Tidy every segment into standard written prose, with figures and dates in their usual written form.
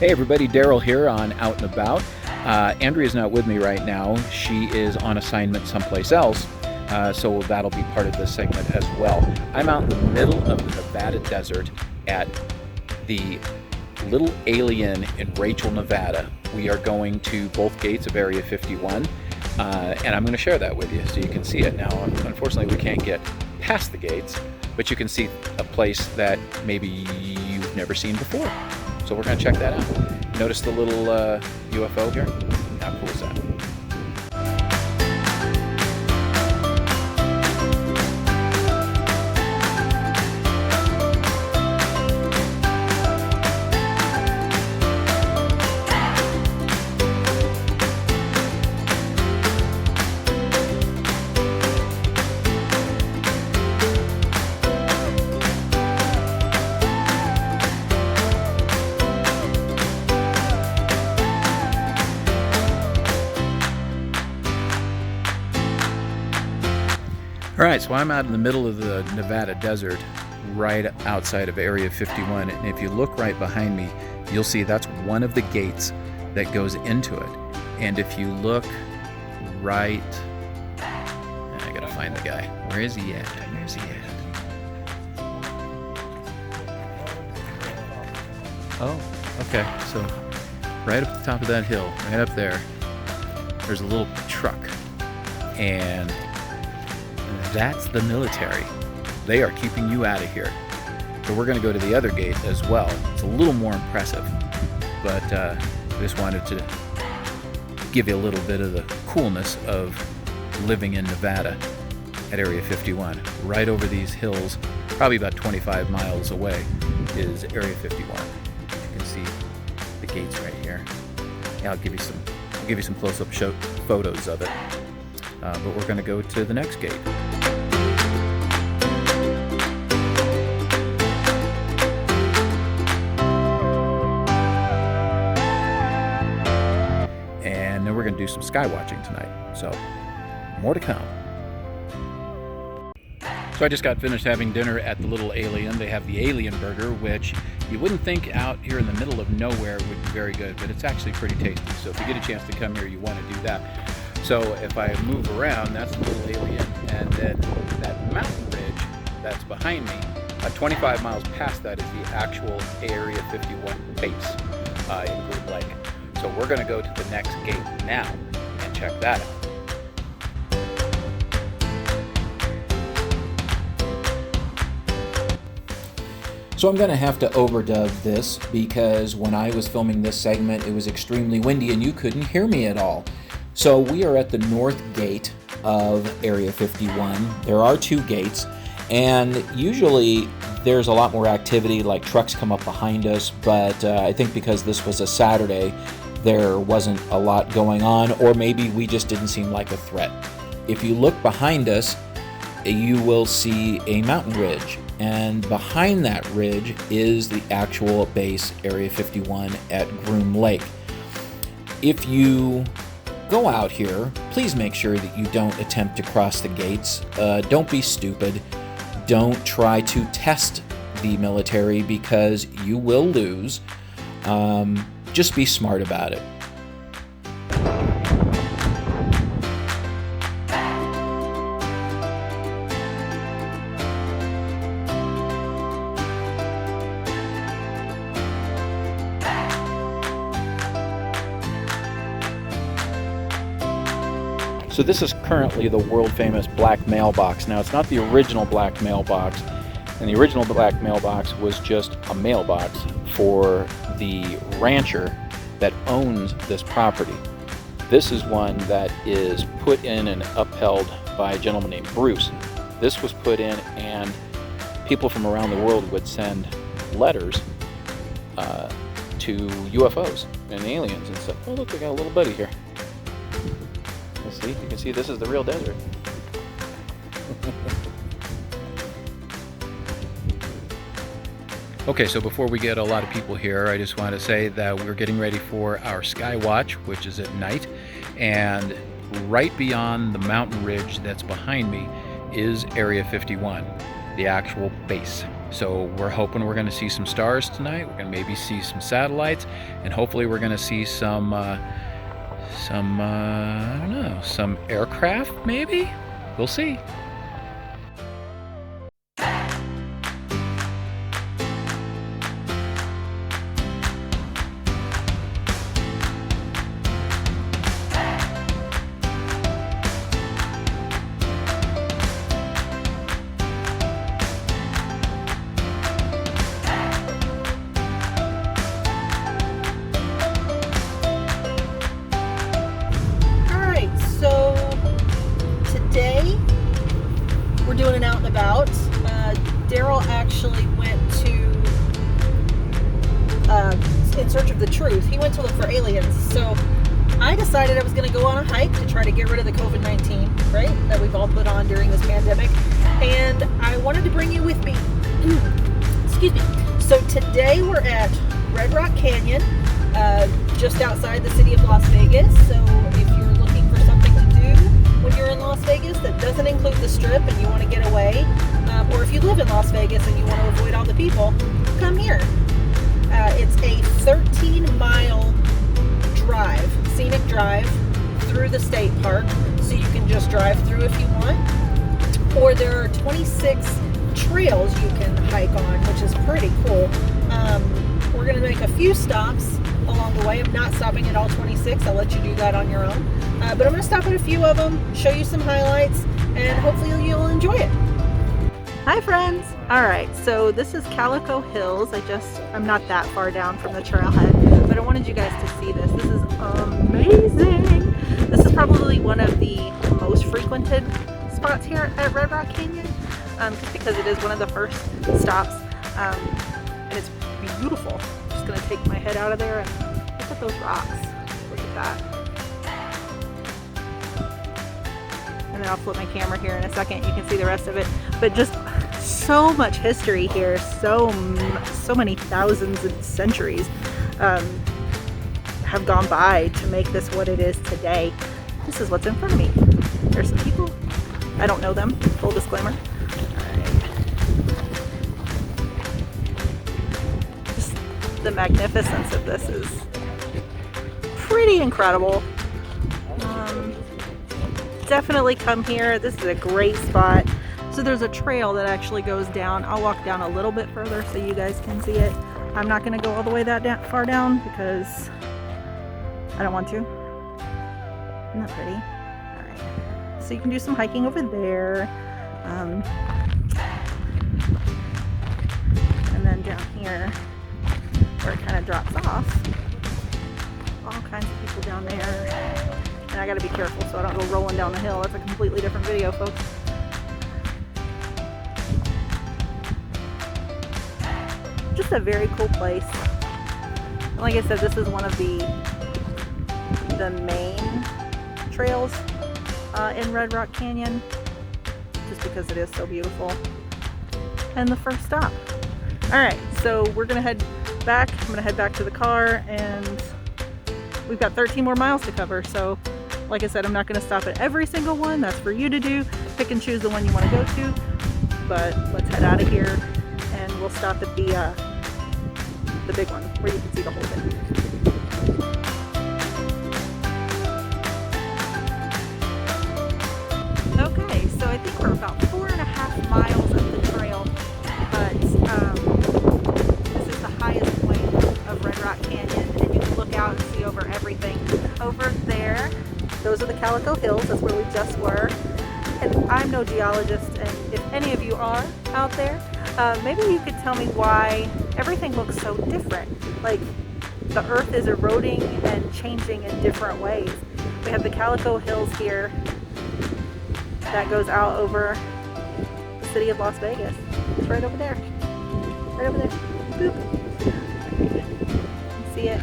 Hey everybody, Darrell here on Out and About. Andrea's not with me right now. She is on assignment someplace else, so that'll be part of this segment as well. I'm out in the middle of the Nevada desert at the Little Alien in Rachel, Nevada. We are going to both gates of Area 51, and I'm going to share that with you so you can see it. Now, unfortunately, we can't get past the gates, but you can see a place that maybe you've never seen before. So we're going to check that out. Notice the little UFO here? How cool is that? All right, so I'm out in the middle of the Nevada desert, right outside of Area 51, and if you look right behind me, you'll see that's one of the gates that goes into it. And if you look right, I gotta find the guy. Where is he at? Where's he at? Oh, okay, so right up the top of that hill, right up there, there's a little truck, and that's the military. They are keeping you out of here. So we're going to go to the other gate as well. It's a little more impressive, but I just wanted to give you a little bit of the coolness of living in Nevada at Area 51. Right over these hills, probably about 25 miles away, is Area 51. You can see the gates right here. Yeah, I'll give you some close-up photos of it. But we're going to go to the next gate. And then we're going to do some sky watching tonight. So, more to come. So I just got finished having dinner at the Little Alien. They have the Alien Burger, which you wouldn't think out here in the middle of nowhere would be very good, but it's actually pretty tasty. So if you get a chance to come here, you want to do that. So if I move around, that's the Little Alien, and then that mountain ridge that's behind me, 25 miles past that is the actual Area 51 base in Green Lake. So we're going to go to the next gate now and check that out. So I'm going to have to overdub this because when I was filming this segment, it was extremely windy and you couldn't hear me at all. So we are at the north gate of Area 51. There are two gates, and usually there's a lot more activity, like trucks come up behind us, but I think because this was a Saturday, there wasn't a lot going on, or maybe we just didn't seem like a threat. If you look behind us, you will see a mountain ridge, and behind that ridge is the actual base, Area 51 at Groom Lake. If you go out here, please make sure that you don't attempt to cross the gates. Don't be stupid. Don't try to test the military because you will lose. Just be smart about it. So this is currently the world-famous black mailbox. Now, it's not the original black mailbox, and the original black mailbox was just a mailbox for the rancher that owns this property. This is one that is put in and upheld by a gentleman named Bruce. This was put in, and people from around the world would send letters to UFOs and aliens and stuff. Oh, look, we got a little buddy here. See, you can see this is the real desert. Okay, so before we get a lot of people here, I just want to say that we're getting ready for our sky watch, which is at night, and right beyond the mountain ridge that's behind me is Area 51, the actual base. So we're hoping we're going to see some stars tonight. We're going to maybe see some satellites, and hopefully we're going to see some I don't know, some aircraft maybe? We'll see. We're doing an out and about. Darrell actually went to in search of the truth. He went to look for aliens. So I decided I was going to go on a hike to try to get rid of the COVID-19, right, that we've all put on during this pandemic. And I wanted to bring you with me. Excuse me. So today we're at Red Rock Canyon, just outside the city of Las Vegas. So if you're looking for something to do when you're in Las Vegas that doesn't include the Strip and you want to get away, or if you live in Las Vegas and you want to avoid all the people, come here. It's a 13-mile drive, scenic drive through the state park, so you can just drive through if you want, or there are 26 trails you can hike on, which is pretty cool. We're going to make a few stops along the way. I'm not stopping at all 26. I'll let you do that on your own. But I'm going to stop at a few of them, show you some highlights, and hopefully you'll enjoy it. Hi friends! Alright, so this is Calico Hills. I'm not that far down from the trailhead, but I wanted you guys to see this. This is amazing! This is probably one of the most frequented spots here at Red Rock Canyon, just because it is one of the first stops, and it's beautiful. I'm just going to take my head out of there and look at those rocks. Look at that. And then I'll flip my camera here in a second. You can see the rest of it. But just so much history here. So many thousands and centuries have gone by to make this what it is today. This is what's in front of me. There's some people. I don't know them. Full disclaimer. Just the magnificence of this is pretty incredible. Definitely come here. This is a great spot. So there's a trail that actually goes down. I'll walk down a little bit further so you guys can see it. I'm not going to go all the way that far down because I don't want to. Isn't that pretty? All right. So you can do some hiking over there. And then down here where it kind of drops off. All kinds of people down there. And I gotta be careful so I don't go rolling down the hill. That's a completely different video, folks. Just a very cool place. And like I said, this is one of the main trails in Red Rock Canyon, just because it is so beautiful. And the first stop. Alright, so we're gonna head back. I'm gonna head back to the car, and we've got 13 more miles to cover, so like I said, I'm not going to stop at every single one. That's for you to do. Pick and choose the one you want to go to. But let's head out of here, and we'll stop at the big one where you can see the whole thing. Okay, so I think we're about 4.5 miles up the trail, but this is the highest point of Red Rock Canyon, and you can look out and see over everything. Over there, those are the Calico Hills. That's where we just were. And I'm no geologist, and if any of you are out there, maybe you could tell me why everything looks so different. Like the earth is eroding and changing in different ways. We have the Calico Hills here that goes out over the city of Las Vegas. It's right over there. Right over there. Boop. See it?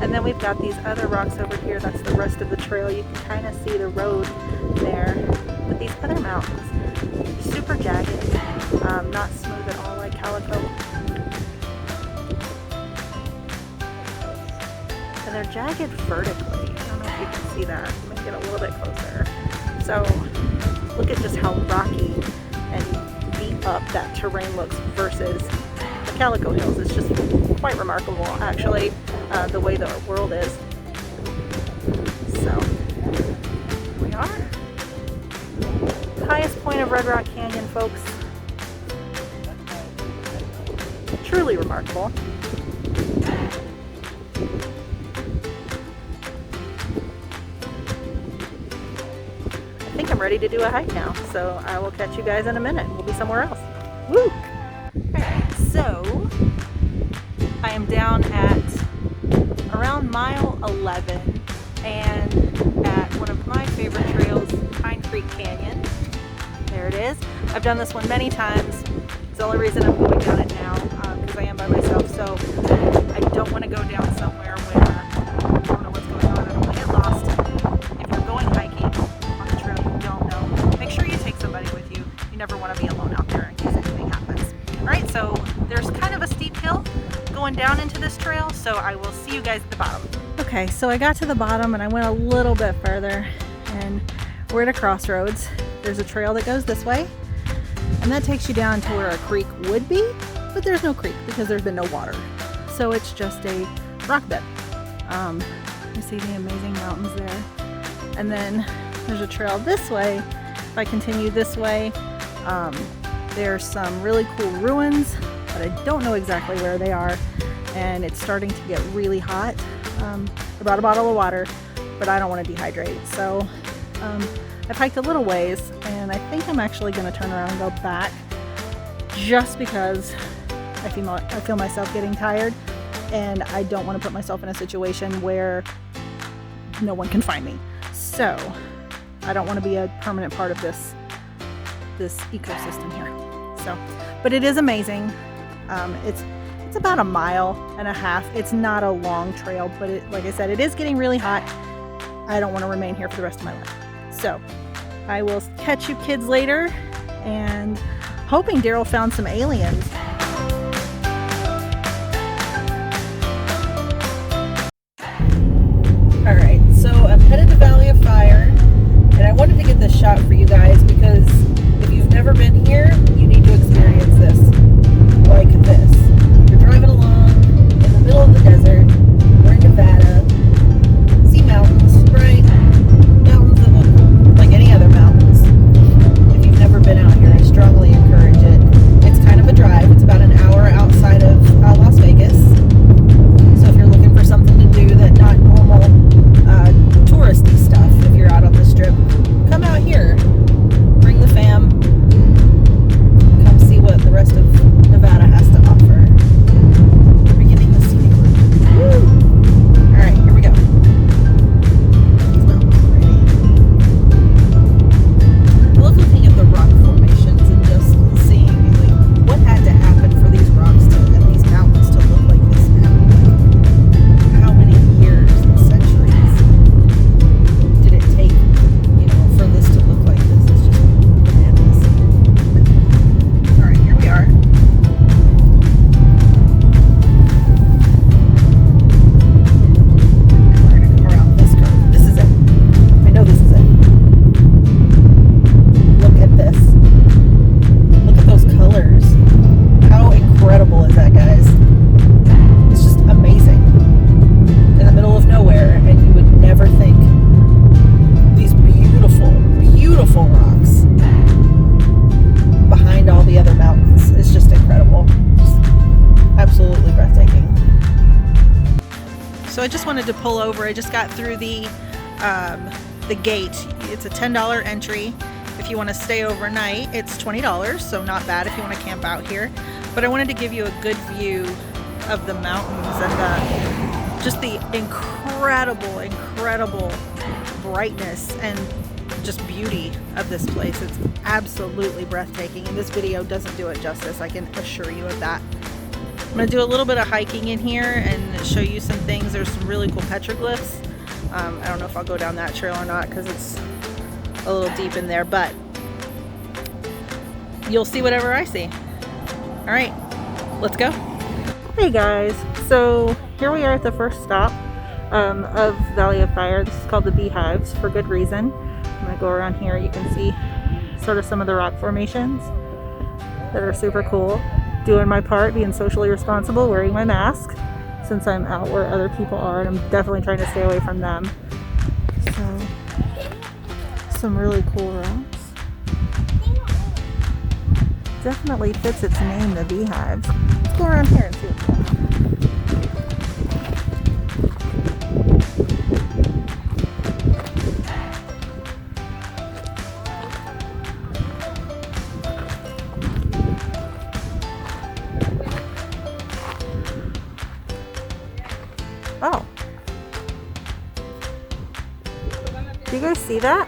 And then we've got these other rocks over here. That's the rest of the trail. You can kind of see the road there. But these other mountains, super jagged, not smooth at all like Calico. And they're jagged vertically. I don't know if you can see that. Let me get a little bit closer. So look at just how rocky and deep up that terrain looks versus the Calico Hills. It's just quite remarkable, actually, the way the world is. So, here we are. Highest point of Red Rock Canyon, folks. Truly remarkable. I think I'm ready to do a hike now, so I will catch you guys in a minute. We'll be somewhere else. Woo! Alright, so I am down at around mile 11 and at one of my favorite trails, Pine Creek Canyon. There it is. I've done this one many times. It's the only reason I'm going down it now, because I am by myself, so I don't want to go down somewhere where I don't know what's going on. I don't want to get lost. If you're going hiking on the trail you don't know, make sure you take somebody with you. You never want to be alone out there in case anything happens. Alright, so there's kind of a steep hill going down into this trail, so I will see you guys at the bottom. Okay, so I got to the bottom and I went a little bit further, and we're at a crossroads. There's a trail that goes this way, and that takes you down to where a creek would be, but there's no creek because there's been no water. So it's just a rock bed. You see the amazing mountains there. And then there's a trail this way. If I continue this way, there's some really cool ruins, but I don't know exactly where they are. And it's starting to get really hot. I brought a bottle of water, but I don't want to dehydrate. So I've hiked a little ways, and I think I'm actually going to turn around and go back just because I feel myself getting tired, and I don't want to put myself in a situation where no one can find me. So I don't want to be a permanent part of this ecosystem here. So, but it is amazing. It's about 1.5 miles. It's not a long trail, but like I said, it is getting really hot. I don't want to remain here for the rest of my life. So I will catch you kids later, and hoping Darrell found some aliens. Alright, so I'm headed to Valley of Fire, and I wanted to get this shot for you guys because if you've never been here, you need to experience this like this. You're driving along in the middle of the desert. We're in Nevada. See mountains, right? Mountains that look like any other mountains. If you've never been out here, I strongly encourage it. It's kind of a drive. It's about an hour outside of Las Vegas. So if you're looking for something to do that not normal touristy stuff, if you're out on the strip, come out here. Bring the fam. Come see what the rest of Nevada has to offer. We're getting the scenic route. Woo! Alright, here we go. These mountains are pretty. I love looking at the rock formations and just seeing like what had to happen for these rocks and these mountains to look like this now. Like, how many years and centuries did it take, for this to look like this? It's just bananas. Alright, here we are. We're gonna come around this curve. This is it. I know this is it. Look at this. Look at those colors. How incredible is that, guys? It's just amazing. In the middle of nowhere, and you would never think these beautiful, beautiful rocks behind all the other mountains. It's just incredible. Just absolutely breathtaking. So I just wanted to pull over. I just got through the gate. It's a $10 entry. If you want to stay overnight, it's $20, so not bad if you want to camp out here. But I wanted to give you a good view of the mountains and just the incredible, incredible brightness and just beauty of this place. It's absolutely breathtaking, and this video doesn't do it justice, I can assure you of that. I'm going to do a little bit of hiking in here and show you some things. There's some really cool petroglyphs. I don't know if I'll go down that trail or not because it's a little deep in there, but you'll see whatever I see. All right, let's go. Hey guys, so here we are at the first stop of Valley of Fire. This is called the Beehives for good reason. I'm gonna go around here. You can see sort of some of the rock formations. that are super cool. Doing my part, being socially responsible, wearing my mask since I'm out where other people are, and I'm definitely trying to stay away from them. So, some really cool rocks. Definitely fits its name, the beehives. Let's go around here and see what's going on. Oh. Do you guys see that?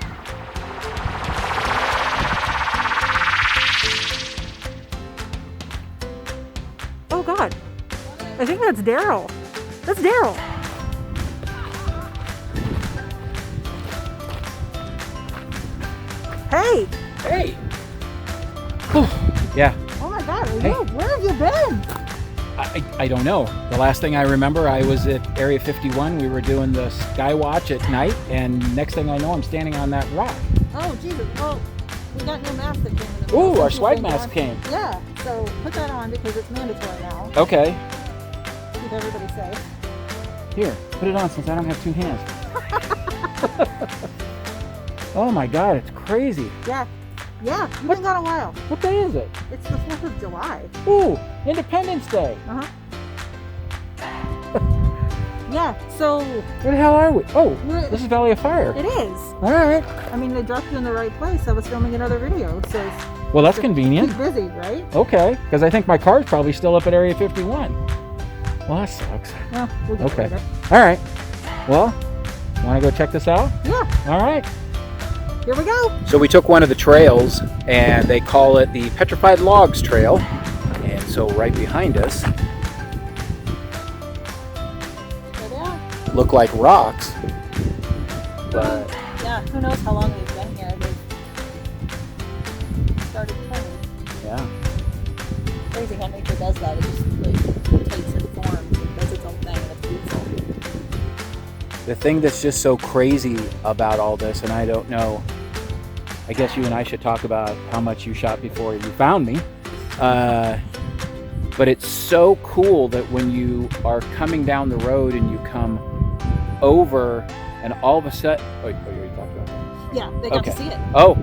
Oh God. I think that's Darrell. That's Darrell. Hey. Hey. Whew. Yeah. Oh my God. Hey. Where have you been? I don't know. The last thing I remember, I was at Area 51. We were doing the sky watch at night, and next thing I know, I'm standing on that rock. Oh, Jesus. Well, we got new masks that came in. Ooh, our swag mask came. Yeah, so put that on because it's mandatory now. Okay. Keep everybody safe. Here, put it on since I don't have two hands. Oh my God, it's crazy. Yeah. Yeah, you've been gone a while. What day is it? It's the 4th of July. Ooh, Independence Day. Uh-huh. Yeah, so... Where the hell are we? Oh, this is Valley of Fire. It is. All right. I mean, they dropped you in the right place. I was filming another video, so... Well, that's convenient. Keep busy, right? Okay, because I think my car's probably still up at Area 51. Well, that sucks. Well, we'll get Okay. later. All right. Well, want to go check this out? Yeah. All right. Here we go. So we took one of the trails, and they call it the Petrified Logs Trail. And so right behind us There they are. look like rocks, but Yeah, who knows how long they've been here. They've started playing. yeah. Crazy how nature does that. It just like takes its form and does its own thing, and it's beautiful. The thing that's just so crazy about all this, and I don't know, I guess you and I should talk about how much you shot before you found me. But it's so cool that when you are coming down the road and you come over and all of a sudden, oh, you already talked about that. Yeah, they got Okay. to see it. Oh,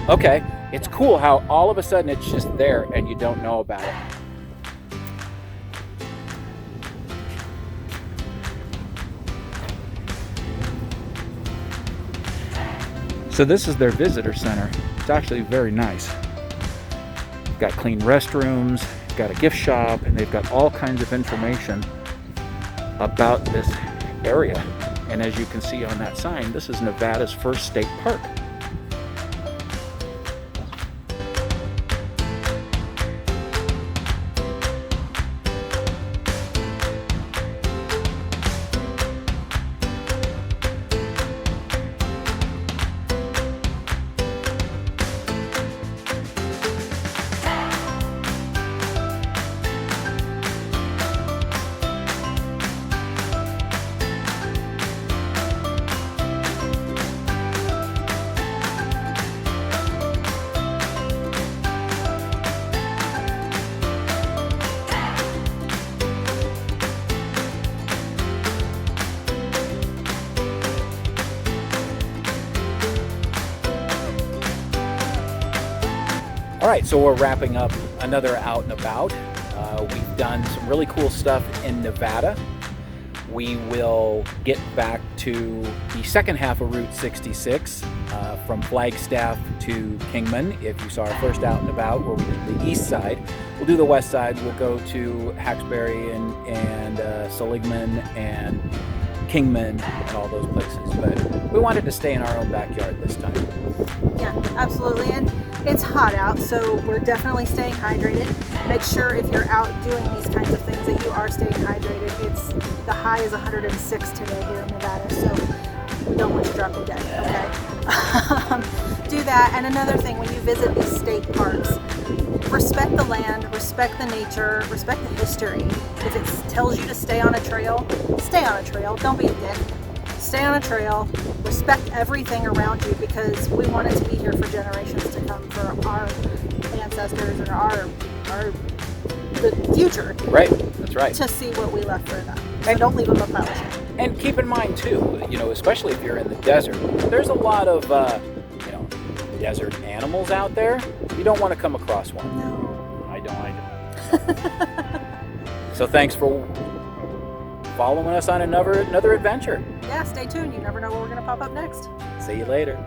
okay. It's cool how all of a sudden it's just there and you don't know about it. So this is their visitor center. It's actually very nice. They've got clean restrooms, they've got a gift shop, and they've got all kinds of information about this area. And as you can see on that sign, this is Nevada's first state park. All right, so we're wrapping up another out and about. We've done some really cool stuff in Nevada. We will get back to the second half of Route 66 from Flagstaff to Kingman. If you saw our first out and about where we did the east side, we'll do the west side. We'll go to Haxbury and Seligman and Kingman and all those places. But we wanted to stay in our own backyard this time. Yeah, absolutely. And it's hot out, so we're definitely staying hydrated. Make sure if you're out doing these kinds of things that you are staying hydrated. The high is 106 today here in Nevada, so we don't want you dropping dead, okay? Do that. And another thing, when you visit these state parks, respect the land, respect the nature, respect the history. If it tells you to stay on a trail, stay on a trail. Don't be a dick. Stay on a trail, respect everything around you because we want it to be here for generations to come for our ancestors and the future. Right. That's right. To see what we left for them. And don't leave them a pile of shit. And keep in mind too, especially if you're in the desert, there's a lot of desert animals out there. You don't want to come across one. No. I don't. So thanks for following us on another adventure. Yeah, stay tuned. You never know where we're going to pop up next. See you later.